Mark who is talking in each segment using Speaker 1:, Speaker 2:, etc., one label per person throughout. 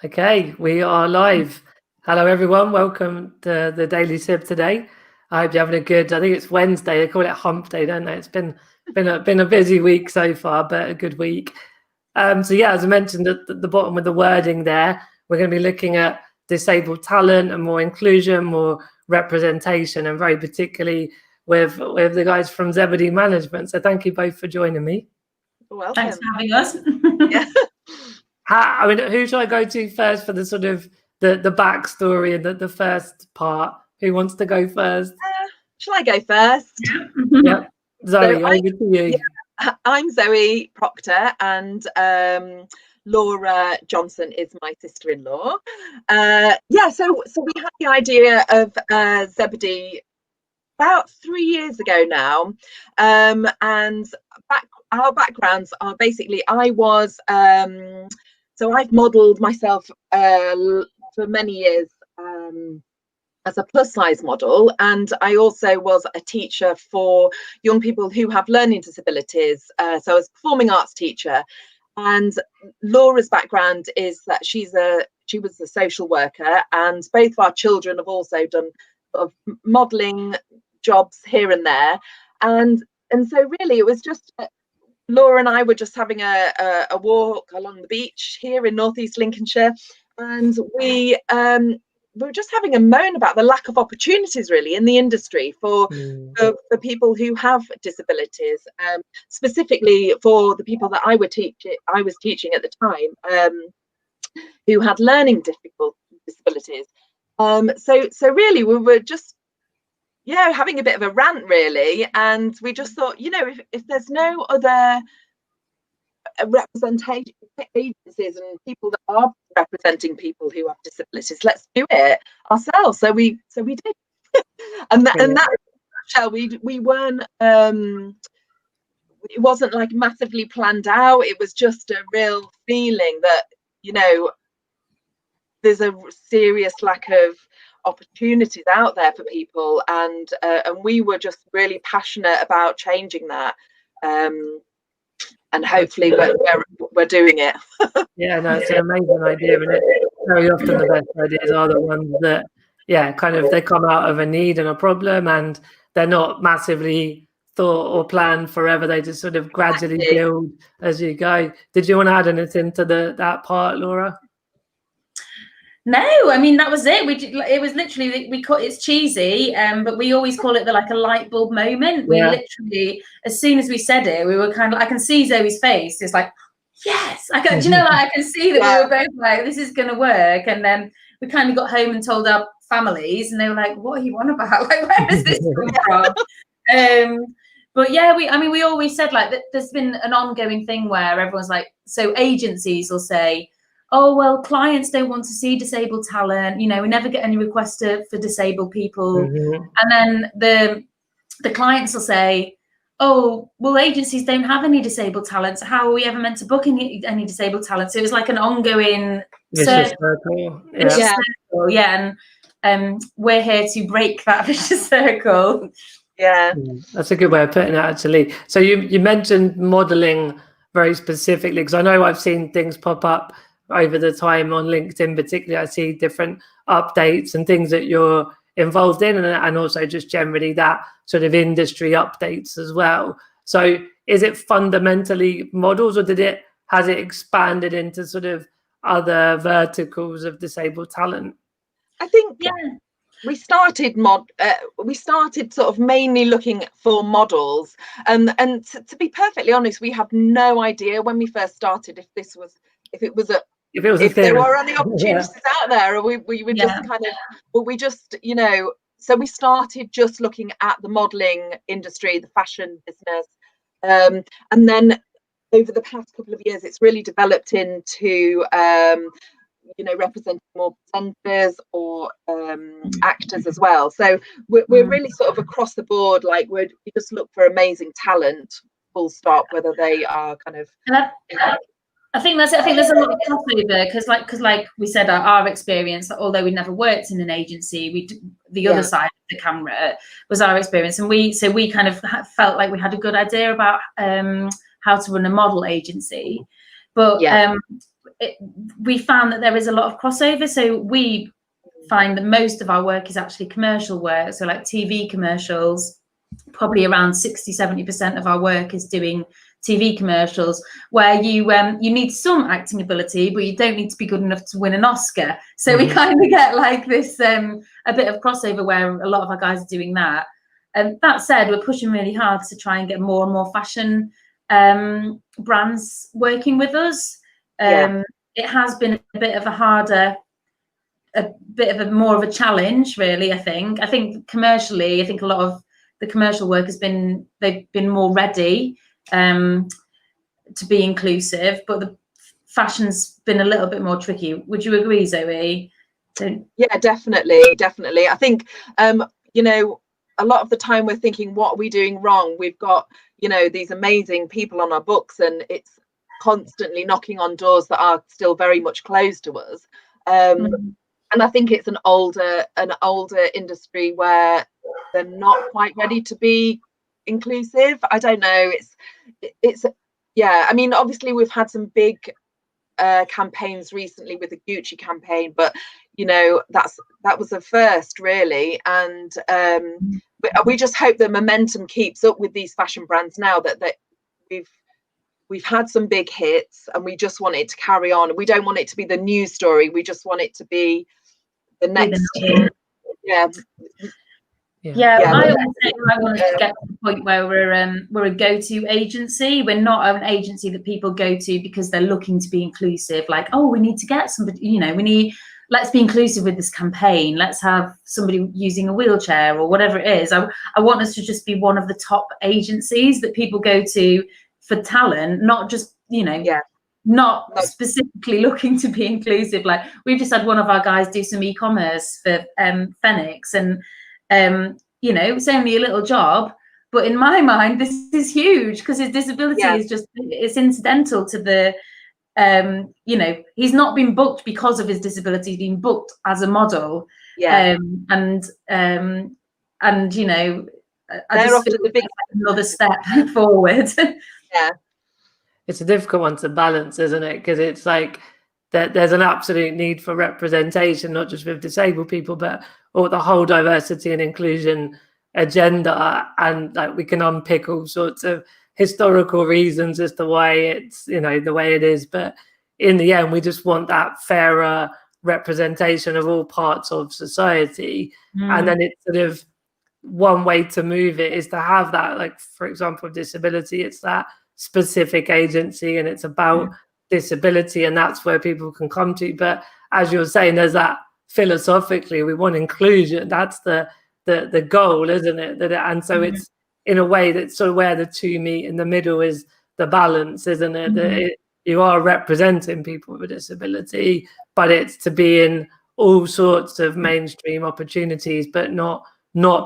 Speaker 1: Okay, we are live. Hello, everyone. Welcome to the Daily Sib today. I hope you're having a good. I think it's Wednesday. They call it Hump Day, don't they? It's been a busy week so far, but a good week. So yeah, as I mentioned at the bottom with the wording there, we're going to be looking at disabled talent and more inclusion, more representation, and very particularly with the guys from Zebedee Management. So thank you both for joining me.
Speaker 2: Welcome.
Speaker 3: Thanks for having us.
Speaker 2: Yeah.
Speaker 1: I mean, who should I go to first for the sort of the backstory and the first part? Who wants to go first?
Speaker 2: Shall I go first?
Speaker 1: Yep. Zoe, over to you.
Speaker 2: Yeah, I'm Zoe Proctor, and Laura Johnson is my sister-in-law. So we had the idea of Zebedee about 3 years ago now, and our backgrounds are basically I've modelled myself for many years as a plus size model, and I also was a teacher for young people who have learning disabilities, so I was a performing arts teacher. And Laura's background is that she was a social worker, and both of our children have also done sort of modelling jobs here and there, and so really it was just Laura and I were just having a walk along the beach here in northeast Lincolnshire, and we were just having a moan about the lack of opportunities really in the industry for people who have disabilities, specifically for the people that I was teaching at the time, who had learning disabilities. So really we were just having a bit of a rant really, and we just thought, if there's no other representation agencies and people that are representing people who have disabilities, let's do it ourselves. So we did. and that we weren't it wasn't like massively planned out. It was just a real feeling that there's a serious lack of opportunities out there for people, and we were just really passionate about changing that, and hopefully we're doing it.
Speaker 1: Yeah, no, it's an amazing idea, and very often the best ideas are the ones that they come out of a need and a problem, and they're not massively thought or planned forever. They just sort of gradually build as you go. Did you want to add anything to that part, Laura?
Speaker 3: No, I mean, that was it. It was literally, it's cheesy, but we always call it like a light bulb moment. We literally, as soon as we said it, we were kind of, I can see Zoe's face. It's like, yes, I can see that we were both like, this is going to work. And then we kind of got home and told our families, and they were like, what are you on about? Like, where is this coming from? But yeah, we always said like that there's been an ongoing thing where everyone's like, so agencies will say, oh, well, clients don't want to see disabled talent. We never get any requests for disabled people. And then the clients will say, oh, well, agencies don't have any disabled talent. So how are we ever meant to book any disabled talent? So it was like an ongoing circle. And we're here to break that vicious circle.
Speaker 2: Yeah,
Speaker 1: that's a good way of putting it, actually. So you mentioned modelling very specifically, because I know I've seen things pop up over the time on LinkedIn, particularly. I see different updates and things that you're involved in, and also just generally that sort of industry updates as well. So is it fundamentally models, or has it expanded into sort of other verticals of disabled talent?
Speaker 2: I think we started sort of mainly looking for models, and to be perfectly honest, we had no idea when we first started if there were any opportunities out there, or we were just kind of, but we just so we started just looking at the modelling industry, the fashion business, and then over the past couple of years it's really developed into representing more presenters or actors as well. So we're really sort of across the board, like we just look for amazing talent, full stop, whether they are kind of.
Speaker 3: I think there's a lot of crossover, because like we said, our experience, although we never worked in an agency, the other side of the camera was our experience, and we kind of felt like we had a good idea about how to run a model agency. But we found that there is a lot of crossover. So we find that most of our work is actually commercial work. So like TV commercials, probably around 60-70% of our work is doing TV commercials, where you need some acting ability, but you don't need to be good enough to win an Oscar. So we kind of get like this a bit of crossover where a lot of our guys are doing that. And that said, we're pushing really hard to try and get more and more fashion brands working with us. It has been a bit of more of a challenge, really. I think commercially, I think a lot of the commercial work they've been more ready to be inclusive, but the fashion's been a little bit more tricky. Would you agree, Zoe?
Speaker 2: Yeah, definitely. I think a lot of the time we're thinking, what are we doing wrong? We've got these amazing people on our books, and it's constantly knocking on doors that are still very much closed to us. And I think it's an older industry where they're not quite ready to be inclusive. I don't know. It's I mean, obviously we've had some big campaigns recently with the Gucci campaign, but that was a first, really. And we just hope the momentum keeps up with these fashion brands now that we've had some big hits, and we just want it to carry on. We don't want it to be the news story. We just want it to be the next
Speaker 3: I always say I want to get to the point where we're a go-to agency. We're not an agency that people go to because they're looking to be inclusive. Like, oh, we need to get somebody. Let's be inclusive with this campaign. Let's have somebody using a wheelchair or whatever it is. I want us to just be one of the top agencies that people go to for talent, not just not specifically looking to be inclusive. Like, we've just had one of our guys do some e-commerce for Phoenix, and it's only a little job, but in my mind this is huge, because his disability is just, it's incidental to the he's not been booked because of his disability. He's been booked as a model. I just feel like another step forward.
Speaker 1: It's a difficult one to balance, isn't it? Because it's like that there's an absolute need for representation, not just with disabled people, but all the whole diversity and inclusion agenda. And like, we can unpick all sorts of historical reasons as to why it's the way it is, but in the end we just want that fairer representation of all parts of society. And then it's sort of one way to move it is to have that, like, for example, disability, it's that specific agency and it's about disability, and that's where people can come to. But as you're saying, there's that philosophically we want inclusion, that's the goal, isn't it? And so it's in a way that's sort of where the two meet in the middle is the balance, isn't it? That you are representing people with a disability, but it's to be in all sorts of mainstream opportunities, but not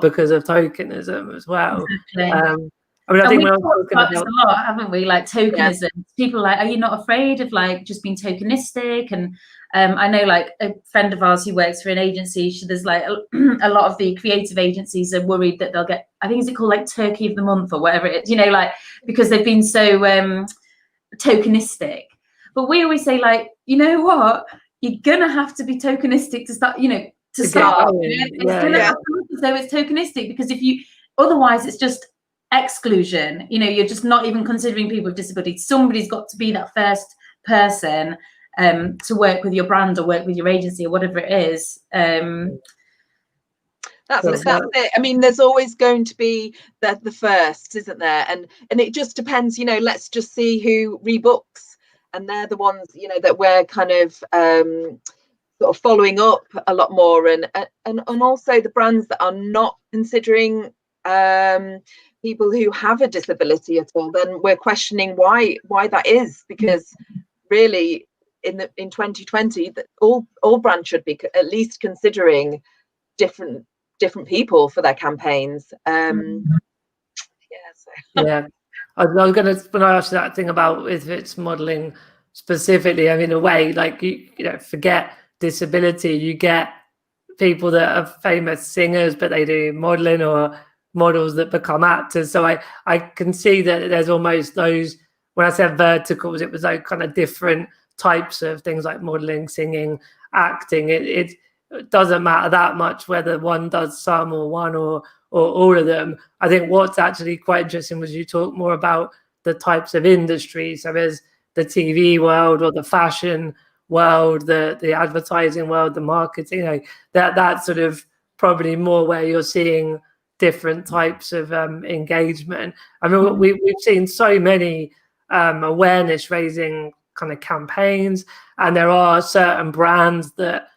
Speaker 1: because of tokenism as well.
Speaker 3: Exactly.
Speaker 1: I mean, I think
Speaker 3: we've talked about this a lot, haven't we? Like tokenism. People are like, are you not afraid of like just being tokenistic? And I know like a friend of ours who works for an agency, there's like a lot of the creative agencies are worried that they'll get, I think, is it called like Turkey of the Month or whatever it is, like, because they've been so tokenistic. But we always say, like, you know what? You're gonna have to be tokenistic to start, to start. It's gonna have to look as though it's tokenistic, because otherwise it's just exclusion. You're just not even considering people with disabilities. Somebody's got to be that first person to work with your brand or work with your agency or whatever it is.
Speaker 2: That's it. I mean, there's always going to be the first, isn't there? And it just depends. Let's just see who rebooks, and they're the ones that we're kind of sort of following up a lot more, and also the brands that are not considering people who have a disability at all, then we're questioning why that is, because really in 2020 all brands should be at least considering different people for their campaigns. I
Speaker 1: was going to, when I asked that thing about if it's modeling specifically, I mean, in a way, like, you forget disability, you get people that are famous singers but they do modeling, or models that become actors. So I can see that there's almost those, when I said verticals, it was like kind of different types of things like modeling, singing, acting. It doesn't matter that much whether one does some or one or all of them. I think what's actually quite interesting was you talk more about the types of industries. So there's the TV world or the fashion world, the advertising world, the marketing, you know, that sort of probably more where you're seeing different types of engagement. I mean, we've seen so many awareness raising kind of campaigns, and there are certain brands that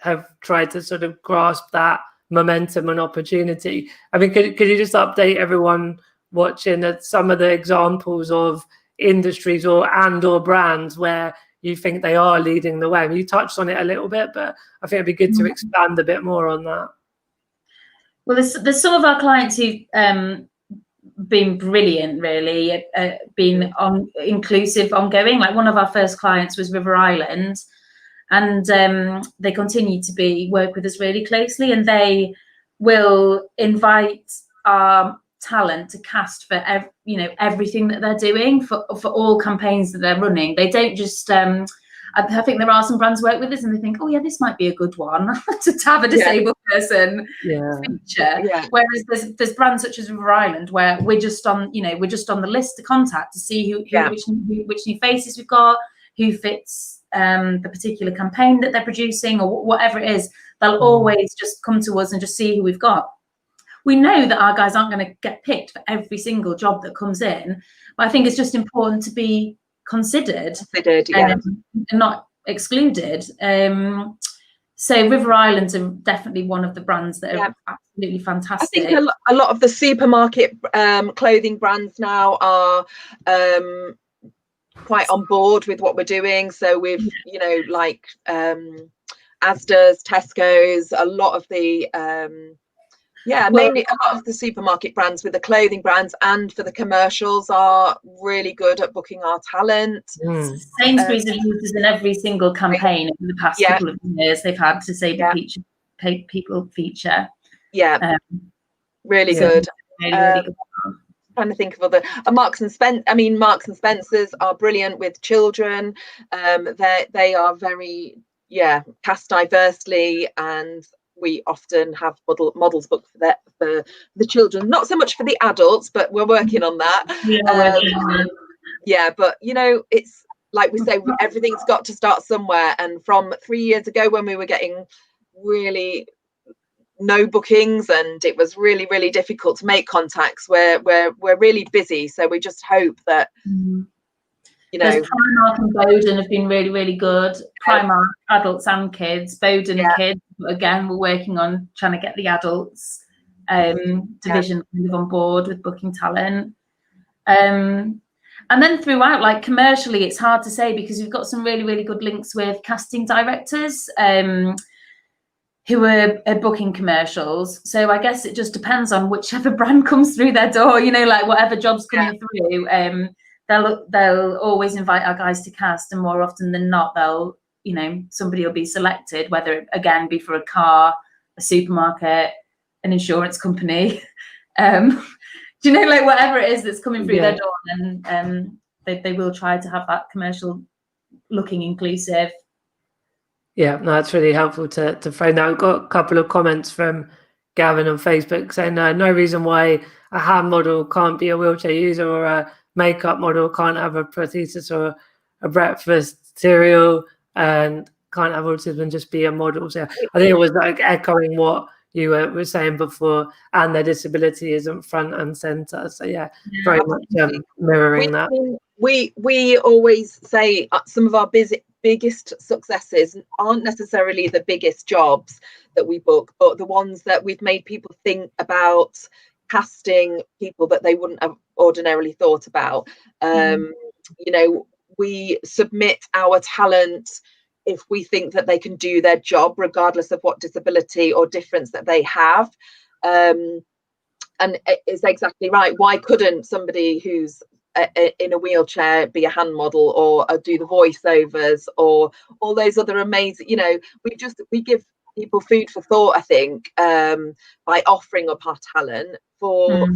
Speaker 1: have tried to sort of grasp that momentum and opportunity. I mean, could you just update everyone watching at some of the examples of industries or brands where you think they are leading the way? I mean, you touched on it a little bit, but I think it'd be good to expand a bit more on that.
Speaker 3: Well, there's some of our clients who've been brilliant, really, been inclusive, ongoing. Like one of our first clients was River Island, and they continue to work with us really closely, and they will invite our talent to cast for everything that they're doing for all campaigns that they're running. They don't just I think there are some brands work with us and they think, oh yeah, this might be a good one to have a disabled person feature. Whereas there's brands such as River Island where we're just on the list to contact to see which new faces we've got, who fits the particular campaign that they're producing or whatever it is. They'll always just come to us and just see who we've got. We know that our guys aren't going to get picked for every single job that comes in, but I think it's just important to be considered and not excluded. So River Islands are definitely one of the brands that are absolutely fantastic.
Speaker 2: I think a lot of the supermarket clothing brands now are quite on board with what we're doing. So with like Asda's, Tesco's, a lot of the mainly a lot of the supermarket brands with the clothing brands and for the commercials are really good at booking our talent.
Speaker 3: Sainsbury's have used us in every single campaign in the past couple of years. They've had to say people feature. Really
Speaker 2: good.
Speaker 3: Really good.
Speaker 2: Trying to think of other Marks and Spencer's are brilliant with children. They are very cast diversely, and we often have models booked for the children, not so much for the adults, but we're working on that. But it's like we say, everything's got to start somewhere. And from 3 years ago, when we were getting really no bookings and it was really, really difficult to make contacts, we're really busy. So we just hope that
Speaker 3: Primark and Bowden have been really, really good. Primark, adults and kids. Bowden kids, again, we're working on trying to get the adults division kind of on board with booking talent. And then throughout, like commercially, it's hard to say because we've got some really, really good links with casting directors who are booking commercials. So I guess it just depends on whichever brand comes through their door, like whatever job's coming through. They'll always invite our guys to cast, and more often than not, they'll, somebody will be selected, whether it again be for a car, a supermarket, an insurance company, like whatever it is that's coming through their door, and they will try to have that commercial looking inclusive.
Speaker 1: Yeah, no, that's really helpful to frame that. I've got a couple of comments from Gavin on Facebook saying no reason why a hand model can't be a wheelchair user or a makeup model can't have a prosthesis or a breakfast cereal and can't have autism and just be a model. So I think it was like echoing what you were saying before, and their disability isn't front and center. So very much mirroring that.
Speaker 2: We always say some of our biggest successes aren't necessarily the biggest jobs that we book, but the ones that we've made people think about casting people that they wouldn't have ordinarily thought about. We submit our talent if we think that they can do their job regardless of what disability or difference that they have. And it's exactly right. Why couldn't somebody who's in a wheelchair be a hand model or do the voiceovers or all those other amazing, we give people food for thought, I think, by offering up our talent for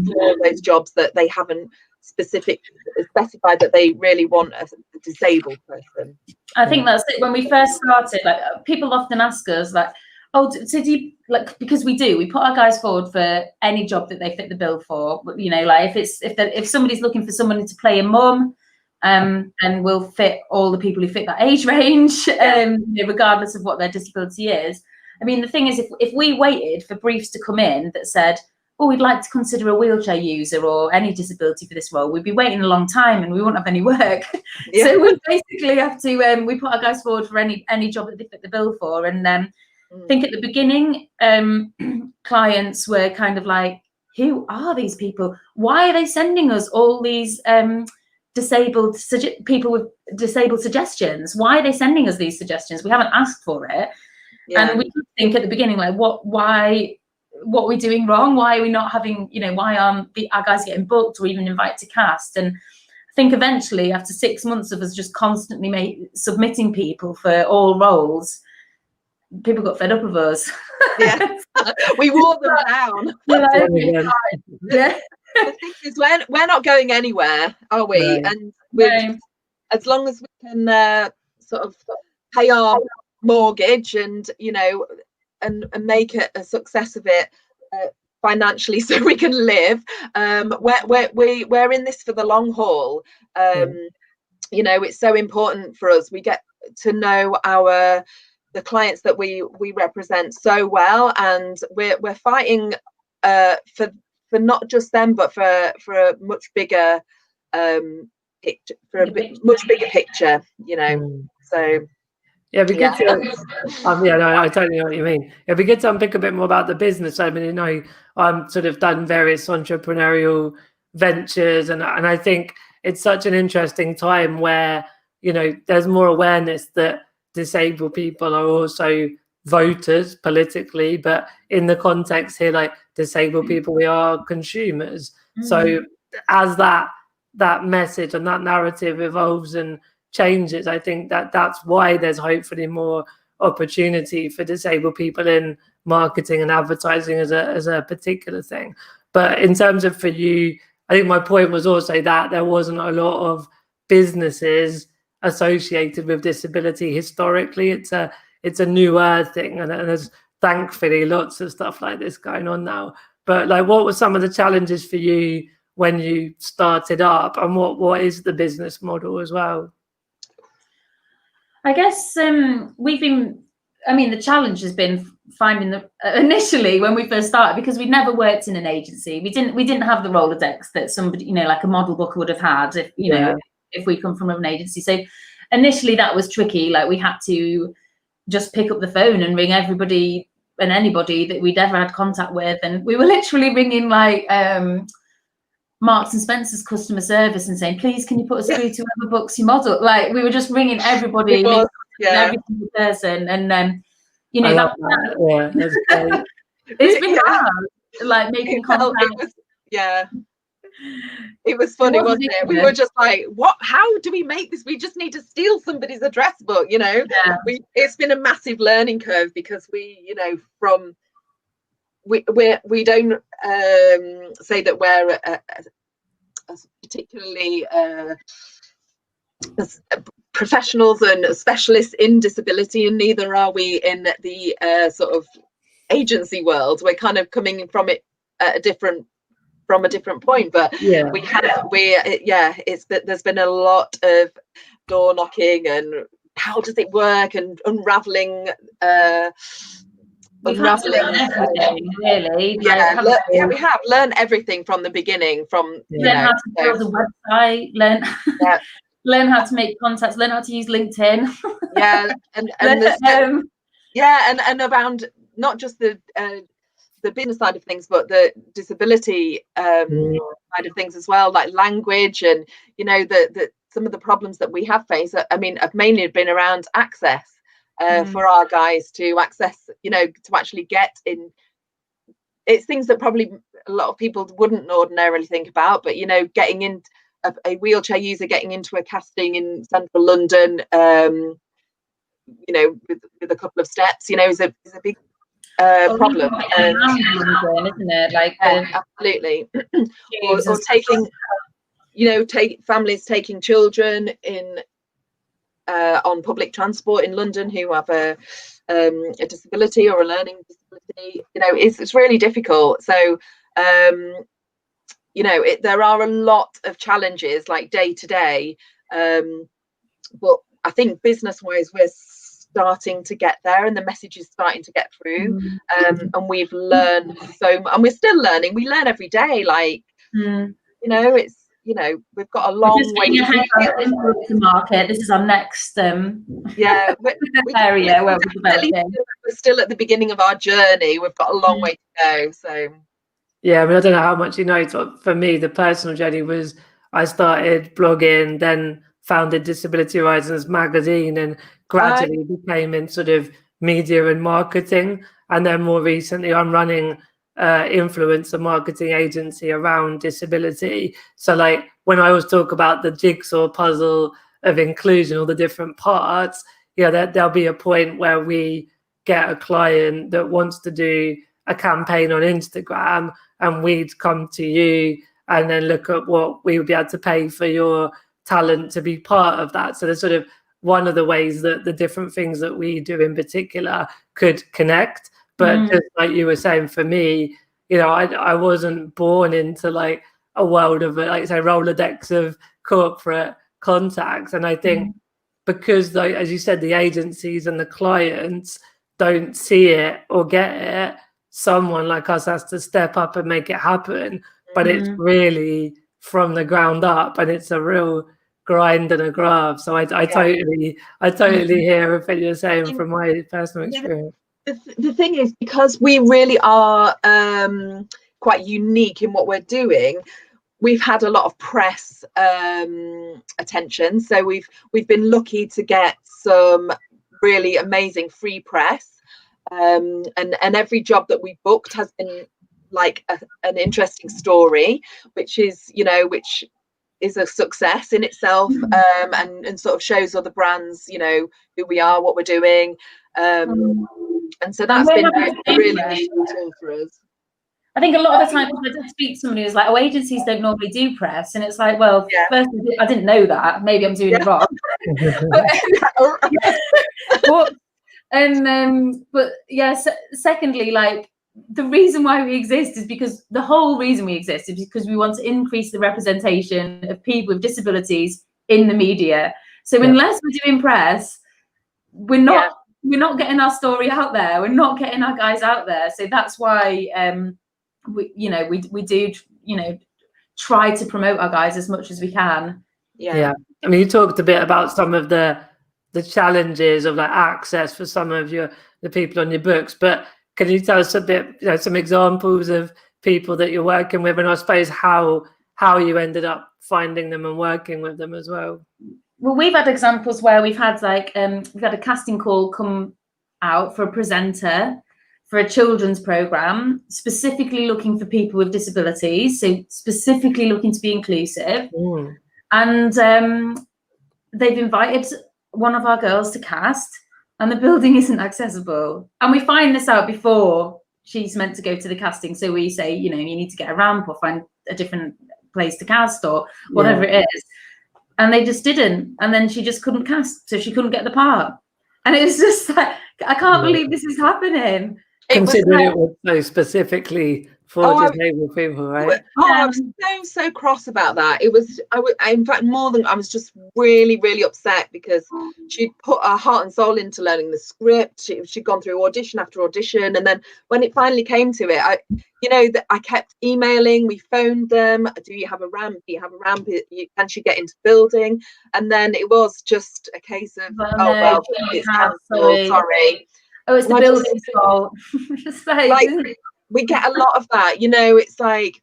Speaker 2: those jobs that they haven't specify that they really want a disabled person.
Speaker 3: I think that's it. When we first started, like, people often ask us, like, oh, so do you, like, because we put our guys forward for any job that they fit the bill for. You know, like if somebody's looking for someone to play a mum, and we'll fit all the people who fit that age range, you know, regardless of what their disability is. I mean, the thing is, if we waited for briefs to come in that said, oh, we'd like to consider a wheelchair user or any disability for this role, we'd be waiting a long time and we won't have any work. Yeah. So we basically have to, we put our guys forward for any job that they fit the bill for. And I think at the beginning, clients were kind of like, who are these people? Why are they sending us all these people with disabled suggestions? Why are they sending us these suggestions? We haven't asked for it. Yeah. And we think at the beginning, like, what are we doing wrong? Why are we not having, you know, why aren't our guys getting booked or even invited to cast? And I think eventually, after 6 months of us just constantly submitting people for all roles, people got fed up of us.
Speaker 2: Yeah, we wore them down.
Speaker 3: Yeah.
Speaker 2: The thing is, we're not going anywhere, are we? No. And as long as we can sort of pay our mortgage and, you know, and make a success of it financially, so we can live. We're in this for the long haul. You know, it's so important for us. We get to know the clients that we represent so well, and we're fighting for not just them, but for a much bigger picture, much bigger picture. You know, so.
Speaker 1: Yeah, it'd be good to. I totally know what you mean. It'd be good to unpick a bit more about the business. I mean, you know, I'm sort of done various entrepreneurial ventures, and I think it's such an interesting time where, you know, there's more awareness that disabled people are also voters politically, but in the context here, like, disabled people, we are consumers. So as that message and that narrative evolves and changes, I think that's why there's hopefully more opportunity for disabled people in marketing and advertising as a particular thing. But in terms of for you, I think my point was also that there wasn't a lot of businesses associated with disability historically. It's a newer thing, and there's thankfully lots of stuff like this going on now. But like, what were some of the challenges for you when you started up, and what is the business model as well?
Speaker 3: I guess the challenge has been finding initially when we first started, because we'd never worked in an agency. We didn't have the Rolodex that somebody, you know, like a model booker would have had if, you know, if we come from an agency. So initially that was tricky. Like, we had to just pick up the phone and ring everybody and anybody that we'd ever had contact with. And we were literally ringing like Marks and Spencer's customer service and saying, please, can you put us through to whoever books your model? Like, we were just ringing everybody, every single person. And you know, that's great. It's been hard, like, making contact.
Speaker 2: It was funny, wasn't it? We were just like, how do we make this? We just need to steal somebody's address book, you know. It's been a massive learning curve, because we, you know, we don't say that we're particularly professionals and specialists in disability, and neither are we in the sort of agency world. We're kind of coming from it at a different point, but there's been a lot of door knocking and how does it work, and unraveling
Speaker 3: everything, really.
Speaker 2: We have learned everything from the beginning, from
Speaker 3: learn how to build a website, learn how to make contacts, learn how to use LinkedIn.
Speaker 2: And around not just the business side of things, but the disability side of things as well, like language, and, you know, the some of the problems that we have faced, I mean, have mainly been around access for our guys to access, you know, to actually get in. It's things that probably a lot of people wouldn't ordinarily think about, but, you know, getting in a wheelchair user getting into a casting in central London, you know, with a couple of steps, you know, is a big problem,
Speaker 3: isn't it? Like,
Speaker 2: absolutely. or taking you know, families taking children in on public transport in London who have a disability or a learning disability. You know, it's really difficult. So you know, there are a lot of challenges like day to day, but I think business wise we're starting to get there, and the message is starting to get through. And we've learned so much, and we're still learning. We learn every day. Like you know, it's, you know, we've got a long way to
Speaker 3: go. Market. This is our next
Speaker 2: yeah
Speaker 3: area where
Speaker 2: we're still at the beginning of our journey. We've got a long way to go. So
Speaker 1: yeah, I mean, I don't know how much you know, but for me, the personal journey was I started blogging, then founded Disability Horizons magazine, and gradually became in sort of media and marketing. And then more recently, I'm running influencer marketing agency around disability. So like when I always talk about the jigsaw puzzle of inclusion, all the different parts, yeah, there'll be a point where we get a client that wants to do a campaign on Instagram, and we'd come to you and then look at what we would be able to pay for your talent to be part of that. So there's sort of one of the ways that the different things that we do in particular could connect. But just like you were saying, for me, you know, I wasn't born into like a world of, like, say, Rolodex of corporate contacts. And I think because, like, as you said, the agencies and the clients don't see it or get it, someone like us has to step up and make it happen. But it's really from the ground up, and it's a real grind and a graft. So I totally hear everything you're saying from my personal experience.
Speaker 2: The thing is, because we really are quite unique in what we're doing, we've had a lot of press attention. So we've been lucky to get some really amazing free press, and every job that we booked has been like an interesting story, which is, you know, which is a success in itself, and sort of shows other brands, you know, who we are, what we're doing. And so that's been really useful for us.
Speaker 3: I think a lot of the time I did speak to somebody who's like, oh, agencies don't normally do press. And it's like, well, first, I didn't know that. Maybe I'm doing it wrong. But yes, secondly, like, the reason why we exist is because the whole reason we exist is because we want to increase the representation of people with disabilities in the media. So unless we're doing press, we're not getting our story out there. We're not getting our guys out there. So that's why we do, you know, try to promote our guys as much as we can.
Speaker 1: Yeah. I mean, you talked a bit about some of the challenges of like access for some of the people on your books, but can you tell us a bit, you know, some examples of people that you're working with, and I suppose how you ended up finding them and working with them as well?
Speaker 3: Well, we've had examples where we've had like we've had a casting call come out for a presenter for a children's program, specifically looking for people with disabilities, so specifically looking to be inclusive. And they've invited one of our girls to cast, and the building isn't accessible. And we find this out before she's meant to go to the casting. So we say, you know, you need to get a ramp or find a different place to cast or whatever it is. And they just didn't. And then she just couldn't cast, so she couldn't get the part. And it was just like, I can't believe this is happening.
Speaker 1: Considering it was so specifically for disabled people, right?
Speaker 2: I was so cross about that. It was, in fact, more than, I was just really, really upset because she'd put her heart and soul into learning the script. She'd gone through audition after audition, and then when it finally came to it, I kept emailing. We phoned them. Do you have a ramp? Do you have a ramp? Can she get into the building? And then it was just a case of, it's cancelled. Sorry.
Speaker 3: Oh, it's the building's fault. Just like
Speaker 2: we get a lot of that, you know. It's like,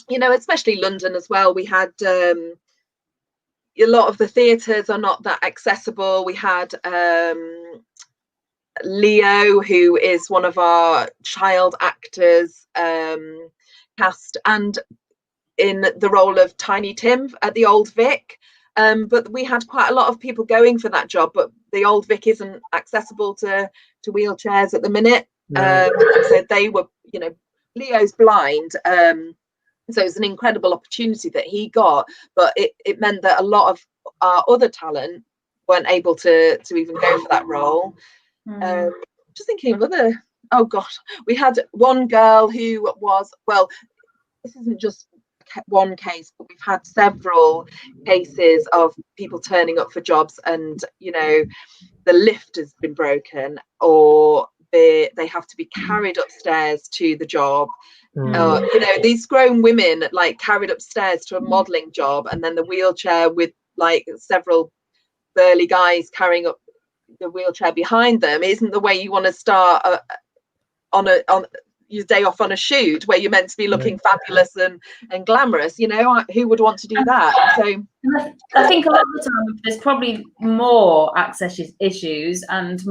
Speaker 2: you know, especially London as well. We had a lot of the theatres are not that accessible. We had Leo, who is one of our child actors, cast and in the role of Tiny Tim at the Old Vic. But we had quite a lot of people going for that job, but the Old Vic isn't accessible to wheelchairs at the minute. So they were, you know, Leo's blind, So it's an incredible opportunity that he got, but it meant that a lot of our other talent weren't able to even go for that role. Just thinking of other, oh gosh, we had one girl who was, well, this isn't just one case, but we've had several cases of people turning up for jobs and, you know, the lift has been broken, or they have to be carried upstairs to the job. You know, these grown women like carried upstairs to a modeling job, and then the wheelchair with like several burly guys carrying up the wheelchair behind them isn't the way you want to start on your day off on a shoot where you're meant to be looking fabulous and glamorous. You know, who would want to do that? So
Speaker 3: I think a lot of the time there's probably more access issues and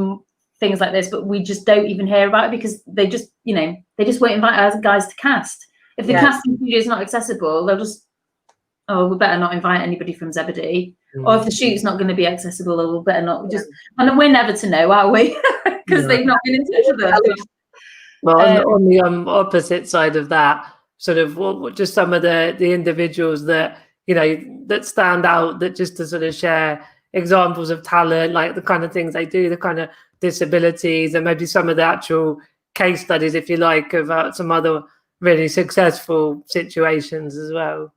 Speaker 3: things like this, but we just don't even hear about it because they just, you know, they just won't invite us guys to cast. If the casting studio is not accessible, they'll just, oh, we better not invite anybody from Zebedee. Or if the shoot's not going to be accessible, we'll better not just. And we're never to know, are we? Because they've not been in touch with us.
Speaker 1: Well, on the opposite side of that, sort of what just some of the individuals that, you know, that stand out, that just to sort of share examples of talent, like the kind of things they do, the kind of disabilities, and maybe some of the actual case studies, if you like, of some other really successful situations as well.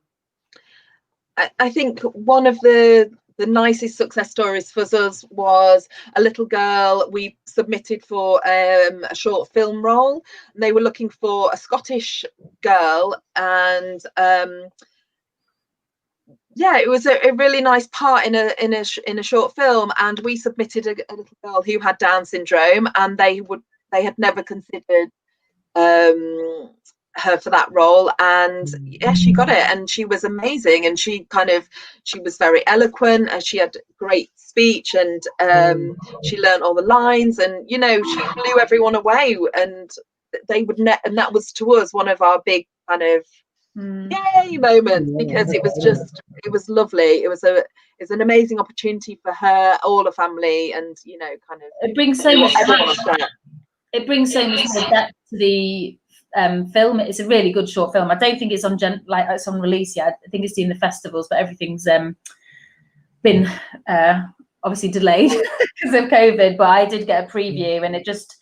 Speaker 2: I think one of the nicest success stories for us was a little girl we submitted for a short film role. And they were looking for a Scottish girl, and yeah, it was a really nice part in a short film. And we submitted a little girl who had Down syndrome, and they had never considered her for that role, and yeah, she got it, and she was amazing, and she was very eloquent, and she had great speech, and she learned all the lines, and, you know, she blew everyone away, and they would and that was to us one of our big kind of yay moments, because it was lovely. It was an amazing opportunity for her, all the family, and, you know, kind of
Speaker 3: it brings so much more depth to the film. It's a really good short film. I don't think it's on release yet. I think it's doing the festivals, but everything's been obviously delayed because of COVID. But I did get a preview, and it just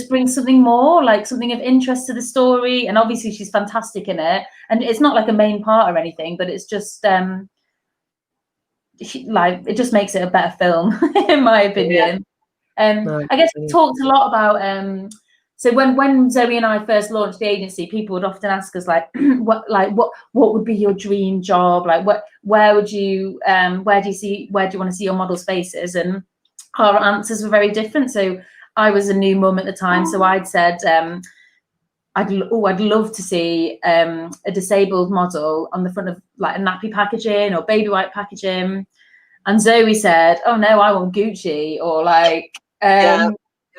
Speaker 3: brings something more, like something of interest to the story. And obviously she's fantastic in it, and it's not like a main part or anything, but it's just it just makes it a better film in my opinion. I guess we talked a lot about so when Zoe and I first launched the agency, people would often ask us like what would be your dream job, like where do you want to see your models' faces, and our answers were very different. So I was a new mum at the time, so I'd said I'd love to see a disabled model on the front of like a nappy packaging or baby wipe packaging, and Zoe said, oh no, I want Gucci, or like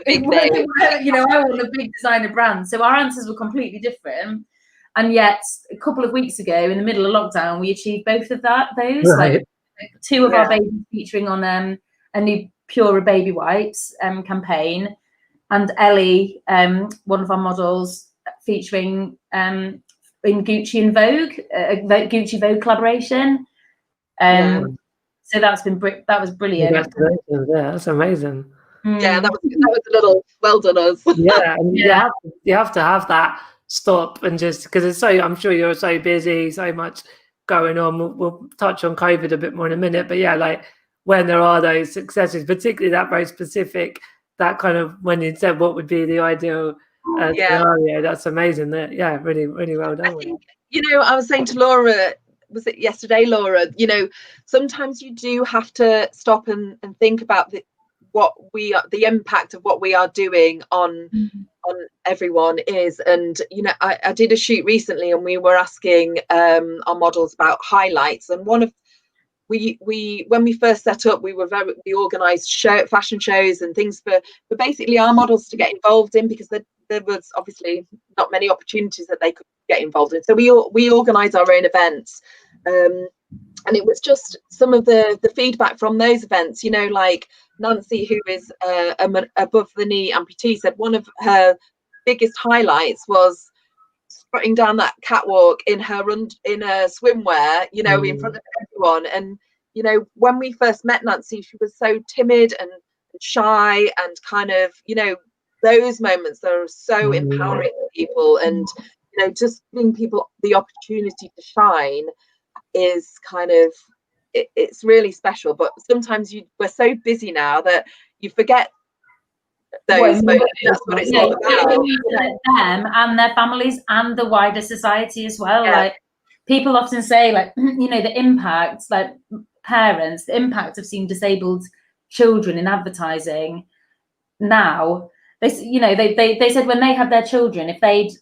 Speaker 3: you know, I want a big designer brand. So our answers were completely different, and yet a couple of weeks ago, in the middle of lockdown, we achieved both of those. Right. Like two of our babies featuring on a new Pura baby wipes campaign, and Ellie, one of our models, featuring in Gucci and Vogue, Gucci Vogue collaboration. So that was brilliant.
Speaker 1: Congratulations! Yeah, that's amazing.
Speaker 2: Yeah, that was a little well done us.
Speaker 1: Yeah, and you have to have that stop, and just because it's so, I'm sure you're so busy, so much going on. We'll touch on COVID a bit more in a minute, but yeah, like when there are those successes, particularly that very specific, that kind of, when you said what would be the ideal scenario, that's amazing. That really, really well done.
Speaker 2: I think, you know, I was saying to Laura, was it yesterday, Laura? You know, sometimes you do have to stop and think about the impact of what we are doing on everyone is. And, you know, I did a shoot recently, and we were asking our models about highlights, and one of we when we first set up, we organized fashion shows and things for basically our models to get involved in, because there was obviously not many opportunities that they could get involved in. So we organize our own events, and it was just some of the feedback from those events, you know, like Nancy, who is above the knee amputee, said one of her biggest highlights was trotting down that catwalk in her swimwear, you know, in front of everyone. And, you know, when we first met Nancy, she was so timid and shy, and kind of, you know, those moments that are so empowering for people, and, you know, just giving people the opportunity to shine is kind of, it's really special. But sometimes we're so busy now that you forget those moments. That's what it's all about.
Speaker 3: Them and their families and the wider society as well.
Speaker 2: Yeah.
Speaker 3: Like, people often say, like, you know, the impact, like parents, the impact of seeing disabled children in advertising now. They, you know, they said when they had their children, if they'd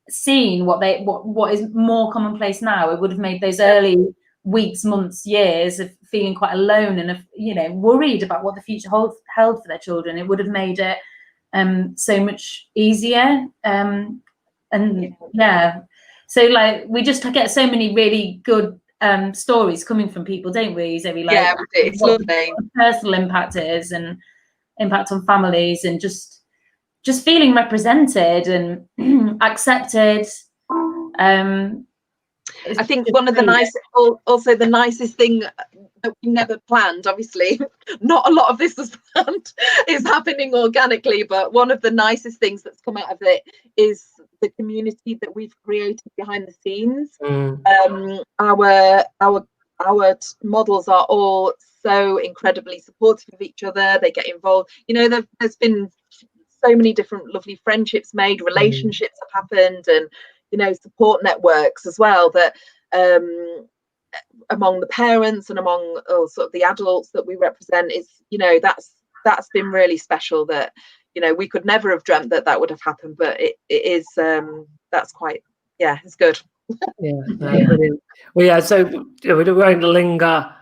Speaker 3: seen what is more commonplace now, it would have made those early weeks, months, years of feeling quite alone and, of, you know, worried about what the future held for their children. It would have made it so much easier. And yeah, so like we just get so many really good stories coming from people, don't we, Zoe? Like,
Speaker 2: yeah, it's lovely.
Speaker 3: What the personal impact is, and impact on families, and just feeling represented and accepted.
Speaker 2: I think one of the the nicest thing that we never planned, obviously, not a lot of this was planned, is happening organically, but one of the nicest things that's come out of it is the community that we've created behind the scenes. Our models are all so incredibly supportive of each other. They get involved. You know, there's been so many different lovely friendships made, relationships have happened, and, you know, support networks as well, that among the parents and among sort of the adults that we represent, is, you know, that's been really special. That, you know, we could never have dreamt that would have happened, but it is that's quite, yeah, it's good.
Speaker 1: Yeah, brilliant. Well, yeah, so we won't linger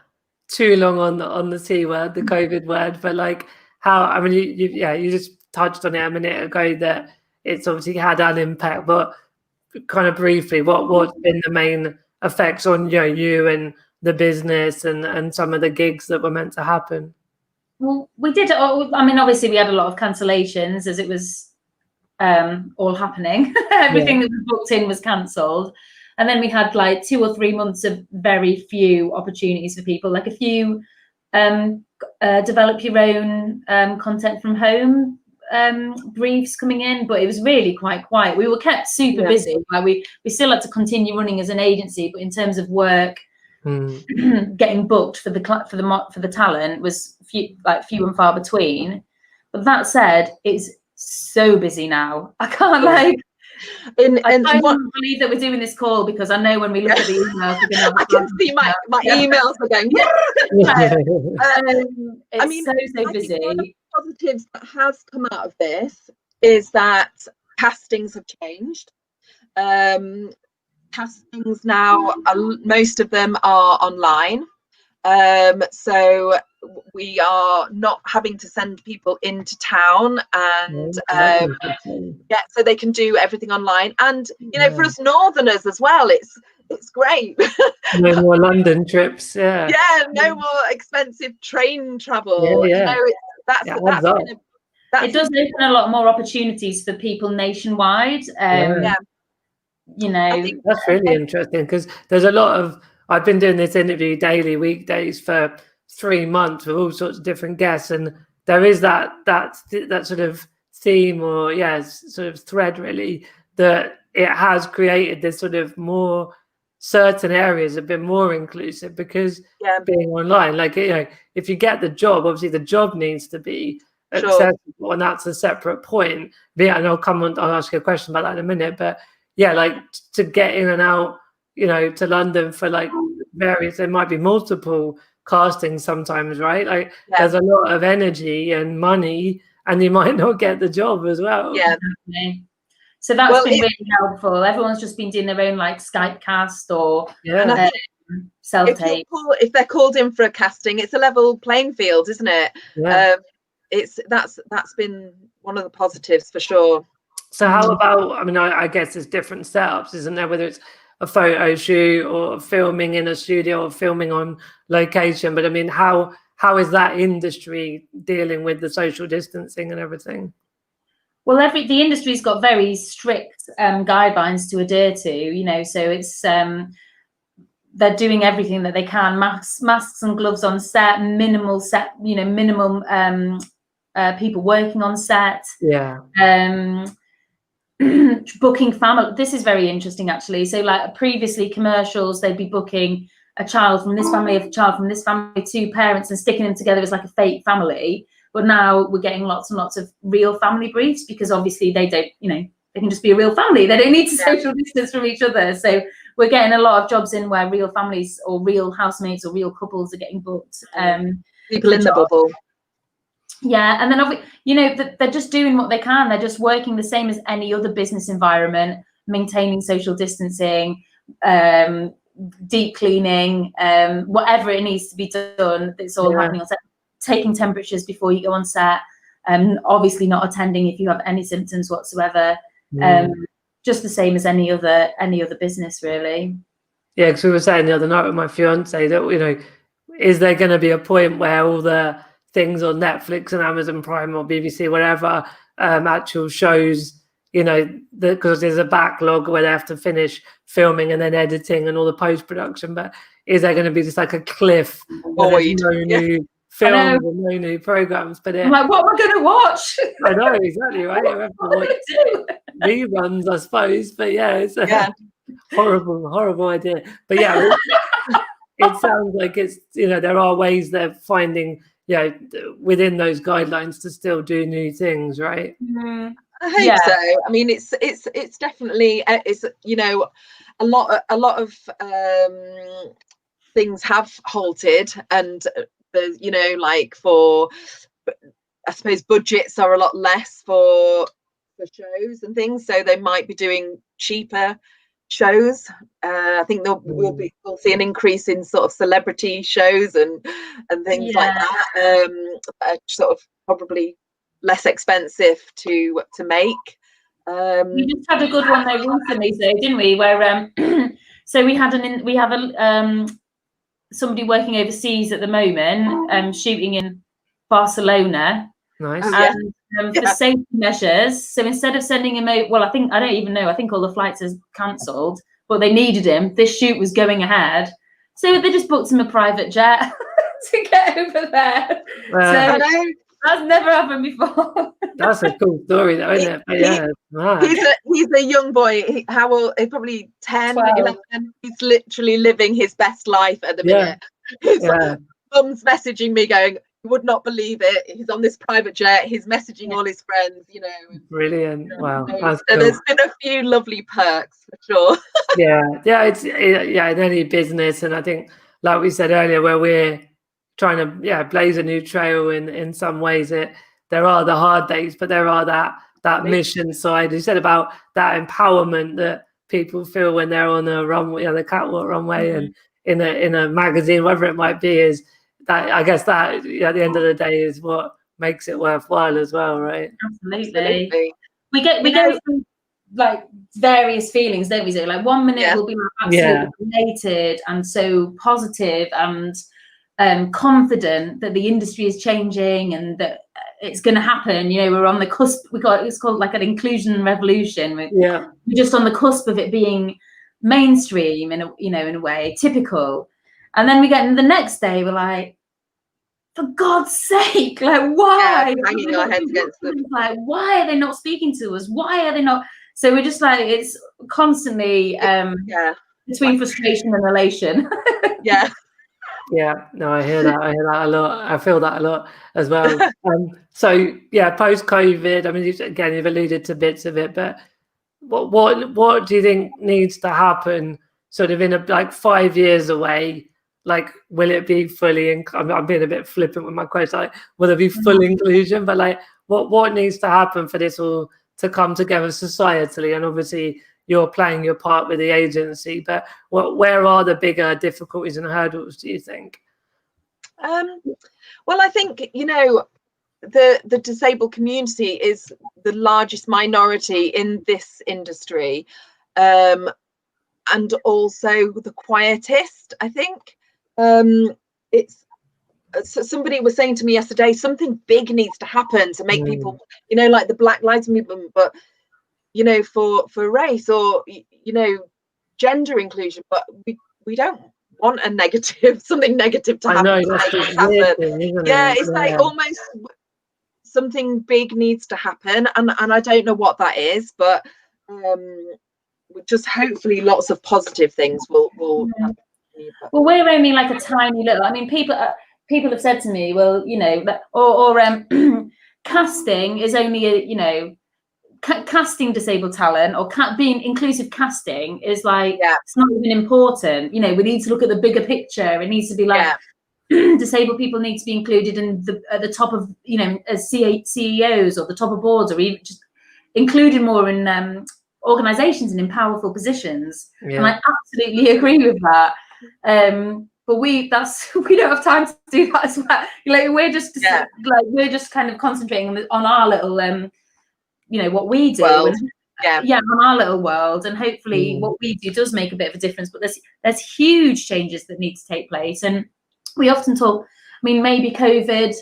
Speaker 1: too long on the C word, the COVID word, but like how, I mean, you just touched on it a minute ago that it's obviously had an impact, but kind of briefly, what's been the main effects on, you know, you and the business and some of the gigs that were meant to happen?
Speaker 3: Well, we did. I mean, obviously, we had a lot of cancellations as it was all happening. Everything that was booked in was cancelled, and then we had like 2 or 3 months of very few opportunities for people, like a few develop your own content from home briefs coming in, but it was really quite quiet. We were kept super busy. Like we still had to continue running as an agency, but in terms of work, getting booked for the talent was few and far between. But that said, it's so busy now. I can't I can't believe that we're doing this call, because I know when we look at the emails, we're gonna have
Speaker 2: I can see my emails are going.
Speaker 3: I mean, so busy.
Speaker 2: One of the positives that has come out of this is that castings have changed. Castings now, most of them are online. So we are not having to send people into town, and so they can do everything online. And, you know, for us northerners as well, it's great.
Speaker 1: No more London trips.
Speaker 2: No more expensive train travel. You know, it
Speaker 3: does open a lot more opportunities for people nationwide. You know,
Speaker 1: I think that's really interesting, because there's a lot of, I've been doing this interview daily, weekdays for 3 months with all sorts of different guests, and there is that sort of theme, or sort of thread, really, that it has created this sort of more, certain areas have been more inclusive because being online, like, you know, if you get the job, obviously the job needs to be accessible, and that's a separate point. And I'll ask you a question about that in a minute, but like to get in and out, you know, to London for like various, there might be multiple castings sometimes, right? Like there's a lot of energy and money, and you might not get the job as well.
Speaker 3: So that's been really helpful. Everyone's just been doing their own like Skype cast or self-tape.
Speaker 2: If they're called in for a casting, it's a level playing field, isn't it? That's been one of the positives for sure.
Speaker 1: So how about, I mean, I guess there's different setups, isn't there? Whether it's a photo shoot or filming in a studio or filming on location. But I mean, how is that industry dealing with the social distancing and everything?
Speaker 3: Well, the industry's got very strict guidelines to adhere to, you know, so it's they're doing everything that they can, masks and gloves on set, minimum people working on set.
Speaker 1: Yeah.
Speaker 3: Booking family. This is very interesting, actually. So, like previously, commercials, they'd be booking a child from this family, a child from this family, two parents, and sticking them together as like a fake family. But now we're getting lots and lots of real family briefs, because obviously they don't, you know, they can just be a real family. They don't need to social distance from each other. So we're getting a lot of jobs in where real families or real housemates or real couples are getting booked.
Speaker 2: People in the bubble.
Speaker 3: Yeah, and then you know, they're just doing what they can. They're just working the same as any other business environment, maintaining social distancing, deep cleaning, whatever it needs to be done. It's all happening on set. Taking temperatures before you go on set, obviously not attending if you have any symptoms whatsoever. Just the same as any other business, really.
Speaker 1: Yeah, because we were saying the other night with my fiance that, you know, is there going to be a point where all the things on Netflix and Amazon Prime or BBC, whatever, actual shows, you know, because there's a backlog where they have to finish filming and then editing and all the post-production, but is there going to be just like a cliff where there's no new films and no new programs? But
Speaker 3: I'm like, what am I going to watch?
Speaker 1: I know, exactly, right?
Speaker 3: What am I going to do?
Speaker 1: Reruns, I suppose, but yeah, it's a horrible idea. But yeah, it sounds like it's, you know, there are ways they're finding, you know, within those guidelines to still do new things, right?
Speaker 2: I hope so. I mean, it's definitely, it's, you know, a lot of things have halted, and the, you know, like for, I suppose budgets are a lot less for shows and things, so they might be doing cheaper shows. I think we'll see an increase in sort of celebrity shows and things like that, sort of probably less expensive to make.
Speaker 3: We just had a good one there recently, so didn't we? Where so we have somebody working overseas at the moment, shooting in Barcelona.
Speaker 1: Nice.
Speaker 3: And for safety measures, so instead of sending him out, well, I don't even know, I think all the flights are cancelled, but they needed him. This shoot was going ahead, so they just booked him a private jet to get over there. So that's never happened before.
Speaker 1: That's a cool story, though, isn't it? But yeah,
Speaker 2: he's a young boy. How old? He's probably 10, 11. He's literally living his best life at the minute. His mum's messaging me going, "You would not believe it. He's on this private jet. He's messaging all his friends, you know."
Speaker 1: Brilliant. Wow.
Speaker 2: So there's been a few lovely perks for sure.
Speaker 1: It's in any business, and I think, like we said earlier, where we're trying to blaze a new trail in some ways, there are the hard days, but there are that mission side. You said about that empowerment that people feel when they're on a runway, the catwalk runway, and in a magazine, whatever it might be, is that, I guess, that at the end of the day is what makes it worthwhile as well, right?
Speaker 3: Absolutely. We go through like various feelings, don't we? So like one minute we'll be like absolutely elated and so positive and confident that the industry is changing and that it's going to happen. You know, we're on the cusp. It's called like an inclusion revolution. We're just on the cusp of it being mainstream in a way, typical. And then we get in the next day, we're like, for God's sake, like, why?
Speaker 2: Hanging our heads against them.
Speaker 3: Like, why are they not speaking to us? Why are they not? So we're just like, it's constantly between frustration and elation.
Speaker 1: No, I hear that a lot. I feel that a lot as well. So post COVID, I mean, you've alluded to bits of it, but what do you think needs to happen sort of in like 5 years away? Like, will it be fully I'm being a bit flippant with my quotes, like, will it be full inclusion? But like, what needs to happen for this all to come together societally? And obviously you're playing your part with the agency, but where are the bigger difficulties and hurdles, do you think?
Speaker 2: Well, I think, you know, the disabled community is the largest minority in this industry, and also the quietest, I think. It's somebody was saying to me yesterday, something big needs to happen to make people, you know, like the Black Lives Movement, but you know, for race or you know, gender inclusion. But we don't want a negative, something negative to happen.
Speaker 1: I know, that's the weird thing, isn't it?
Speaker 2: It's like almost something big needs to happen, and I don't know what that is, but just hopefully lots of positive things will happen.
Speaker 3: Well, we're only like a tiny little. I mean, people have said to me, well, you know, casting is only a, you know, casting disabled talent or being inclusive casting is like, it's not even important. You know, we need to look at the bigger picture. It needs to be like disabled people need to be included in at the top of, you know, as CEOs or the top of boards, or even just included more in organizations and in powerful positions. And I absolutely agree with that. But we don't have time to do that as well. Like we're just kind of concentrating on our little you know, what we do
Speaker 2: world.
Speaker 3: And, on our little world, and hopefully what we do does make a bit of a difference. But there's huge changes that need to take place, and we often talk, I mean, maybe COVID,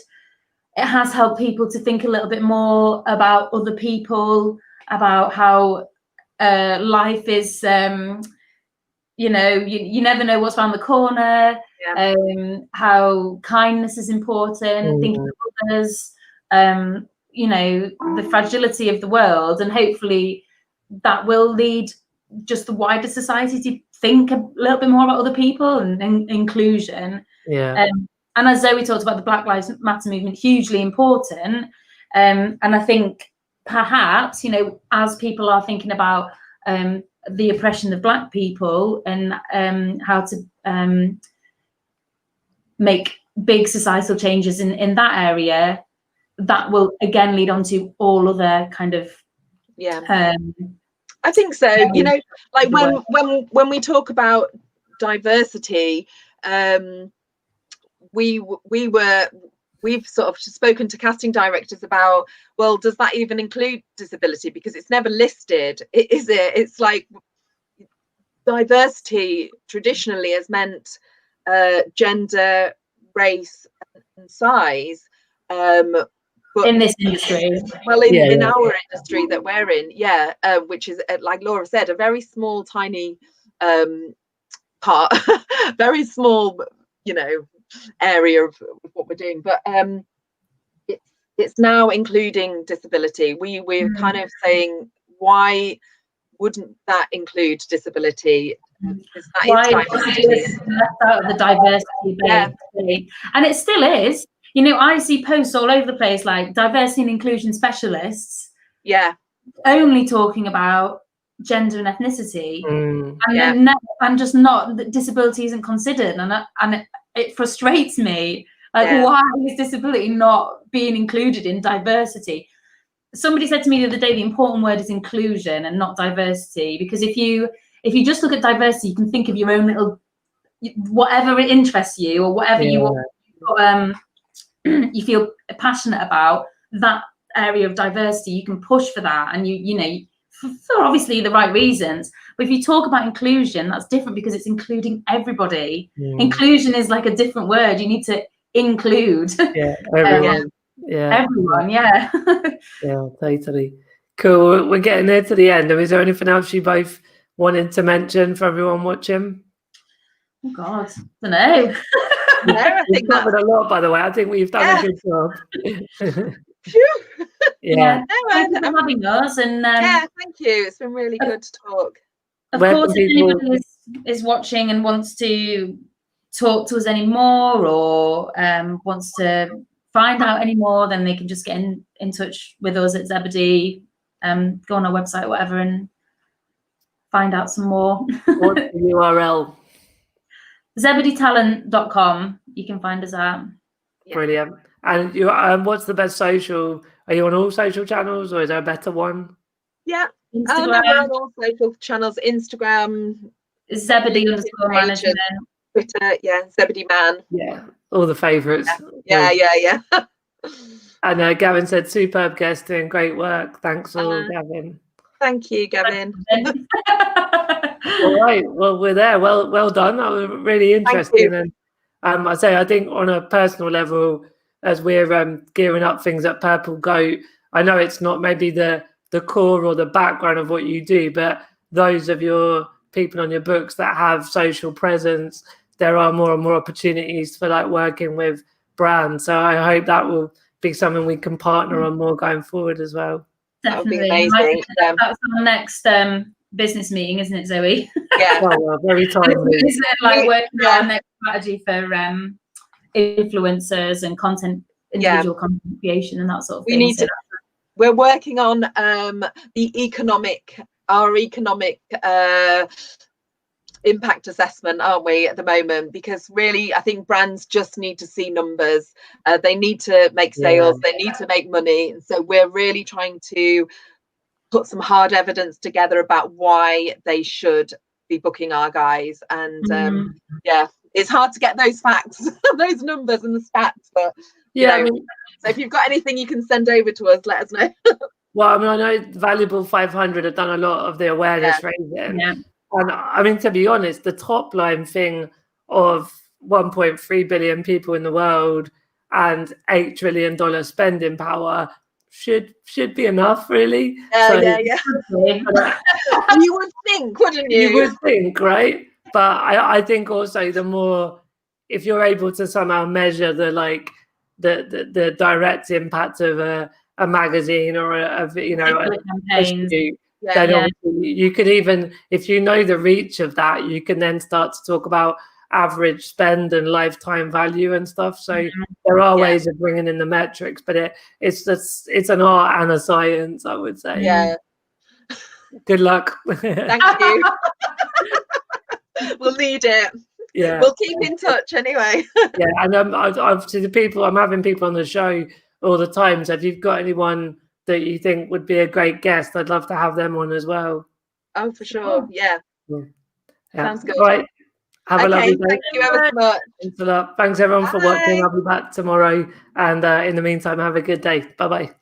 Speaker 3: it has helped people to think a little bit more about other people, about how life is, you know, you never know what's around the corner, how kindness is important, thinking of others, you know, the fragility of the world. And hopefully that will lead just the wider society to think a little bit more about other people and inclusion. And as Zoe talked about, the Black Lives Matter movement, hugely important. And I think perhaps, you know, as people are thinking about the oppression of Black people and how to make big societal changes in that area, that will again lead on to all other kind of
Speaker 2: I think so. You know, like when we talk about diversity, we've sort of spoken to casting directors about, well, does that even include disability? Because it's never listed, is it? It's like diversity traditionally has meant gender, race, and size. But
Speaker 3: in this industry,
Speaker 2: well, in our industry that we're in, which is, like Laura said, a very small, tiny part, very small, you know, area of what we're doing. But it's now including disability. We're kind of saying, why wouldn't that include disability? Because that
Speaker 3: why
Speaker 2: is
Speaker 3: left out of the diversity, and it still is. You know, I see posts all over the place like diversity and inclusion specialists, only talking about gender and ethnicity, and just not that disability isn't considered, and it frustrates me. Like, why is disability not being included in diversity? Somebody said to me the other day, the important word is inclusion and not diversity, because if you just look at diversity, you can think of your own little, whatever it interests you or whatever you want, you feel passionate about, that area of diversity, you can push for that, and you know, for obviously the right reasons. But if you talk about inclusion, that's different, because it's including everybody. Inclusion is like a different word. You need to include
Speaker 1: everyone.
Speaker 3: Everyone.
Speaker 1: Totally. Cool. We're getting there to the end. Is there anything else you both wanted to mention for everyone watching?
Speaker 3: Oh God, I don't know.
Speaker 2: No, I think
Speaker 1: we've covered a lot, by the way. I think we've done a good job.
Speaker 2: Thank you for
Speaker 3: having us, and
Speaker 2: thank you. It's been really good to talk.
Speaker 3: Of course, if anybody is watching and wants to talk to us anymore, or wants to find out any more, then they can just get in touch with us at Zebedee, go on our website, whatever, and find out some more.
Speaker 1: What's the URL?
Speaker 3: ZebedeeTalent.com. You can find us at.
Speaker 1: Brilliant. And you, what's the best social? Are you on all social channels, or is there a better one?
Speaker 2: Instagram. We're on all social channels. Instagram,
Speaker 3: Zebedee_management.
Speaker 2: Twitter, Zebedee Man.
Speaker 1: Yeah, all the favourites.
Speaker 2: Yeah.
Speaker 1: And Gavin said, superb guest, doing great work. Thanks all, Gavin.
Speaker 2: Thank you, Gavin.
Speaker 1: All right, well, we're there. Well done. That was really interesting. And I think on a personal level, as we're gearing up things at Purple Goat, I know it's not maybe the core or the background of what you do, but those of your people on your books that have social presence, there are more and more opportunities for like working with brands. So I hope that will be something we can partner on more going forward as well.
Speaker 3: Definitely.
Speaker 2: That would be amazing.
Speaker 3: That's our next business meeting, isn't it, Zoe?
Speaker 2: Yeah.
Speaker 1: Well, very timely.
Speaker 3: Like working on our next strategy for influencers and individual content creation and that sort of thing.
Speaker 2: We're working on our economic impact assessment, aren't we, at the moment? Because really, I think brands just need to see numbers. They need to make sales. They need to make money. And so we're really trying to put some hard evidence together about why they should be booking our guys. And it's hard to get those facts, those numbers and the stats. But so if you've got anything you can send over to us, let us know.
Speaker 1: Well, I mean, I know Valuable 500 have done a lot of the awareness raising. Yeah. And I mean, to be honest, the top line thing of 1.3 billion people in the world and $8 trillion spending power should be enough, really.
Speaker 2: You would think, wouldn't you?
Speaker 1: You would think, right? But I think also the more, if you're able to somehow measure the direct impact of a magazine or a
Speaker 3: campaigns.
Speaker 1: Then you could even, if you know the reach of that, you can then start to talk about average spend and lifetime value and stuff. So there are ways of bringing in the metrics, but it's an art and a science, I would say.
Speaker 2: Yeah.
Speaker 1: Good luck.
Speaker 2: Thank you. We'll need it.
Speaker 1: Yeah.
Speaker 2: We'll keep in touch anyway.
Speaker 1: Yeah, and I've to the people, I'm having people on the show all the time. So if you've got anyone that you think would be a great guest, I'd love to have them on as well.
Speaker 2: Oh, for sure. Yeah. Sounds good.
Speaker 1: Right. Have a lovely day.
Speaker 2: Thank you ever so much.
Speaker 1: Thanks a lot. Thanks everyone for watching. I'll be back tomorrow. And in the meantime, have a good day. Bye-bye.